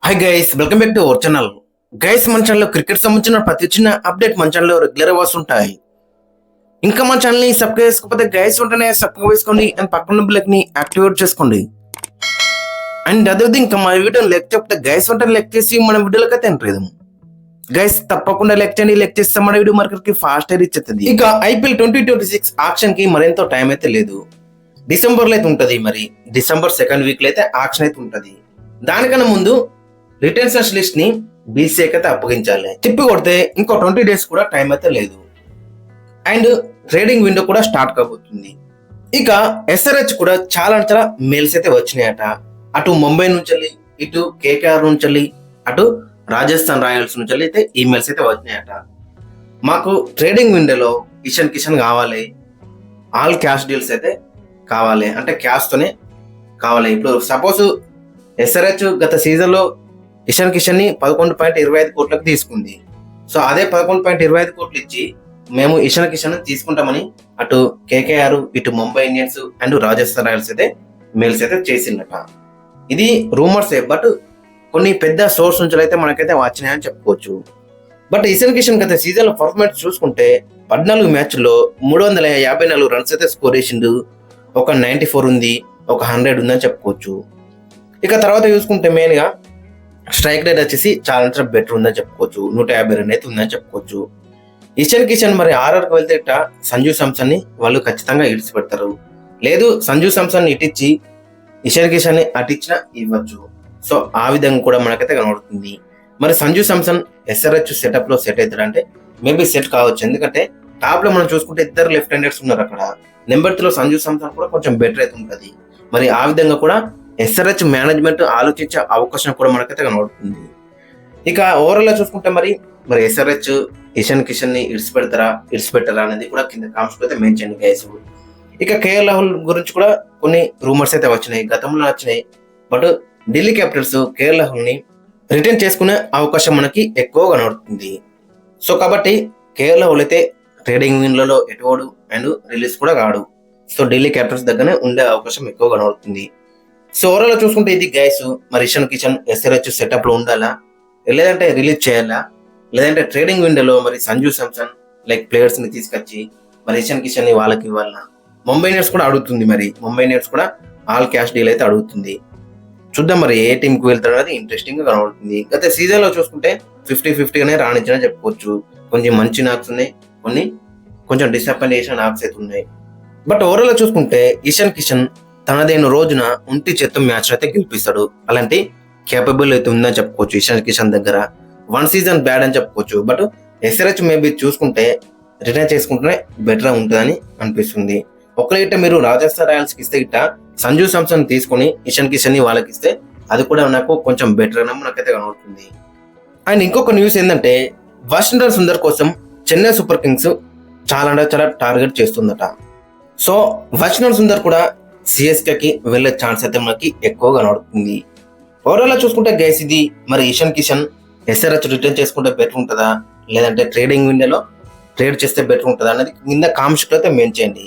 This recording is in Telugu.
Hi guys, welcome back to our channel. Guys, మన ఛానల్లో క్రికెట్ సంబంధించిన ప్రతి చిన్న అప్డేట్ మన ఛానల్లో రెగ్యులర్ వస్తుంటాయి. ఇంకా మన ఛానల్ని సబ్స్క్రైబ్ చేసుకోకపోతే గైస్ వెంటనే సబ్స్క్రైబ్ చేసుకోండి అండ్ పక్కన బెల్ ని యాక్టివేట్ చేసుకోండి. అండ్ అదేవిధంగా ఇంకా మన వీడియోని లైక్ చెప్తే గైస్ వెంటనే లైక్ చేసి మన వీడియోలోకి అయితే ఎంటర్ చేద్దాం. గైస్ తప్పకుండా లైక్ చేయండి, లైక్ చేస్తే మన వీడియో మార్కెట్ కి ఫాస్ట్ రీచ్ అవుతుంది. ఇక ఐపీఎల్ 2026 ఆక్షన్ కి మరెంతో టైం అయితే లేదు, డిసెంబర్ లో అయితే ఉంటది. మరి డిసెంబర్ సెకండ్ వీక్ లో అయితే ఆక్షన్ అయితే ఉంటది. దానికన్నా ముందు రిటెన్షన్స్ లిస్ట్ ని బీసీఐకి అయితే అప్పగించాలి. తిప్పి కొడితే ఇంకో 20 days కూడా టైం అయితే లేదు. అండ్ ట్రేడింగ్ విండో కూడా స్టార్ట్ కాబోతుంది. ఇక ఎస్ఆర్హెచ్ కూడా చాలా మెయిల్స్ అయితే వచ్చినాయట. అటు ముంబై నుంచి, ఇటు కేకేఆర్ నుంచి, అటు రాజస్థాన్ రాయల్స్ నుంచి అయితే ఈమెయిల్స్ అయితే వచ్చినాయట. మాకు ట్రేడింగ్ విండోలో ఇషాన్ కిషన్ కావాలి, ఆల్ క్యాష్ డీల్స్ అయితే కావాలి, అంటే క్యాష్ తోనే కావాలి. ఇప్పుడు సపోజ్ ఎస్ఆర్హెచ్ గత సీజన్ లో ఇషాన్ కిషన్ ని 11.25 కోట్లకు తీసుకుంది. సో అదే 11.25 కోట్లు ఇచ్చి మేము ఇషాన్ కిషన్ తీసుకుంటామని అటు కేకేఆర్, ఇటు Mumbai Indians and Rajasthan Royals అయితే మెయిల్స్ అయితే చేసిందట. ఇది రూమర్సే, బట్ కొన్ని పెద్ద సోర్స్ నుంచి అయితే మనకైతే వచ్చినాయని చెప్పుకోవచ్చు. బట్ ఇషాన్ కిషన్ గత సీజన్ లో పర్ఫార్మెన్స్ చూసుకుంటే 14 మ్యాచ్ల్లో 354 రన్స్ అయితే స్కోర్ చేసిండు. ఒక 94 ఉంది, ఒక 100 ఉందని చెప్పుకోవచ్చు. ఇక తర్వాత చూసుకుంటే మెయిన్ గా స్ట్రైక్ రేట్ వచ్చేసి చాలా బెటర్ ఉందని చెప్పుకోవచ్చు. 150 రన్ అయితే ఉందని చెప్పుకోవచ్చు. ఇషాన్ కిషన్ మరి ఆర్ఆర్కి వెళ్తే సంజు శాంసన్ ని వాళ్ళు ఖచ్చితంగా ఇడిచి పెడతారు. లేదు సంజు శాంసన్ ఇటిచ్చి ఇషాన్ కిషన్ ని అటిచ్చినా ఇవ్వచ్చు. సో ఆ విధంగా కూడా మనకైతే కనబడుతుంది. మరి సంజు శాంసన్ ఎస్ఆర్హెచ్ సెటప్ లో సెట్ అవుతాడంటే మేబీ సెట్ కావచ్చు. ఎందుకంటే టాప్ లో మనం చూసుకుంటే ఇద్దరు లెఫ్ట్ హ్యాండర్స్ ఉన్నారు. అక్కడ నెంబర్ 3 లో సంజు శాంసన్ కూడా కొంచెం బెటర్ అయితే ఉంటుంది. మరి ఆ విధంగా కూడా ఎస్ఆర్హెచ్ మేనేజ్మెంట్ ఆలోచించే అవకాశం కూడా మనకైతే కనబడుతుంది. ఇక ఓవరాల్ గా చూసుకుంటే మరి ఎస్ఆర్హెచ్ ఇషాన్ కిషన్ ని ఇడిచిపెట్టరా అనేది కూడా కింద కామెంట్స్ అయితే మెన్షన్ గైస్. ఇక కేఎల్ రాహుల్ గురించి కూడా కొన్ని రూమర్స్ అయితే వచ్చినాయి, గతంలో వచ్చినాయి. But Delhi Capitals KL Rahul ని రిటర్న్ చేసుకునే అవకాశం మనకి ఎక్కువ కనబడుతుంది. సో కాబట్టి కేఎల్ రాహుల్ అయితే ట్రేడింగ్ విండోలో ఎటువడు అండ్ రిలీజ్ కూడా కాడు. సో ఢిల్లీ క్యాపిటల్స్ దగ్గరనే ఉండే అవకాశం ఎక్కువ కనబడుతుంది. సో ఓవరాల్ చూసుకుంటే ఇది గైస్, మరి ఇషాన్ కిషన్ ఎస్ఆర్హెచ్ సెటప్ లో ఉండాలా, లేదంటే రిలీజ్ చేయాలా, లేదంటే ట్రేడింగ్ విండోలో మరి సంజు శాంసన్ లైక్ ప్లేయర్స్ ని తీసుకొచ్చి మరి ఇషాన్ కిషన్ ని వాళ్ళకి ఇవ్వాలా. ముంబై ఇండియన్స్ కూడా అడుగుతుంది, మరి ముంబై ఇండియన్స్ కూడా ఆల్ క్యాష్ డీల్ అయితే అడుగుతుంది. చూద్దాం మరి ఏ టీం కి వెళ్తాడు అనేది ఇంట్రెస్టింగ్ గా కనబడుతుంది. గత సీజన్ లో చూసుకుంటే 50-50గానే రాణించిన చెప్పుకోవచ్చు. కొంచెం మంచి నాక్స్ ఉన్నాయి, కొన్ని కొంచెం డిసప్పాయింట్ చేసిన నాక్స్ అయితే ఉన్నాయి. బట్ ఓవరాల్ చూసుకుంటే ఇషాన్ కిషన్ తనదైన రోజున ఒంటి చేత్తో మ్యాచ్ అయితే గెలిపిస్తాడు. అలాంటి కేపబుల్ అయితే ఉందని చెప్పుకోవచ్చు ఇషాన్ కిషన్ దగ్గర. 1 సీజన్ బ్యాడ్ అని చెప్పుకోవచ్చు. బట్ ఎస్ఆర్హెచ్ మేబీ చూసుకుంటే రిటర్న్ చేసుకుంటేనే బెటర్ ఉంటుందని అనిపిస్తుంది. ఒకవేళ మీరు రాజస్థాన్ రాయల్స్ కి ఇస్తే గిట్ట సంజు శాంసన్ తీసుకుని ఇషాన్ కిషన్ ని వాళ్ళకి ఇస్తే అది కూడా నాకు కొంచెం బెటర్ అని నాకైతే కనబడుతుంది. అండ్ ఇంకొక న్యూస్ ఏంటంటే వాషింగ్టన్ సుందర్ కోసం చెన్నై సూపర్ కింగ్స్ చాలా టార్గెట్ చేస్తుందట. సో వాషింగ్టన్ సుందర్ కూడా సిఎస్కేకి వెళ్లే ఛాన్స్ అయితే మనకి ఎక్కువ కనబడుతుంది. ఓవరాల్ చూసుకుంటే గైస్ ఇది మరి ఇషాన్ కిషన్ ఎస్ఆర్హెచ్ రిటర్న్ చేసుకుంటే బెటర్ ఉంటుందా, లేదంటే ట్రేడింగ్ విండోలో ట్రేడ్ చేస్తే బెటర్ ఉంటుందా అనేది కింద కామెంట్స్ అయితే మెన్షన్ చేయండి.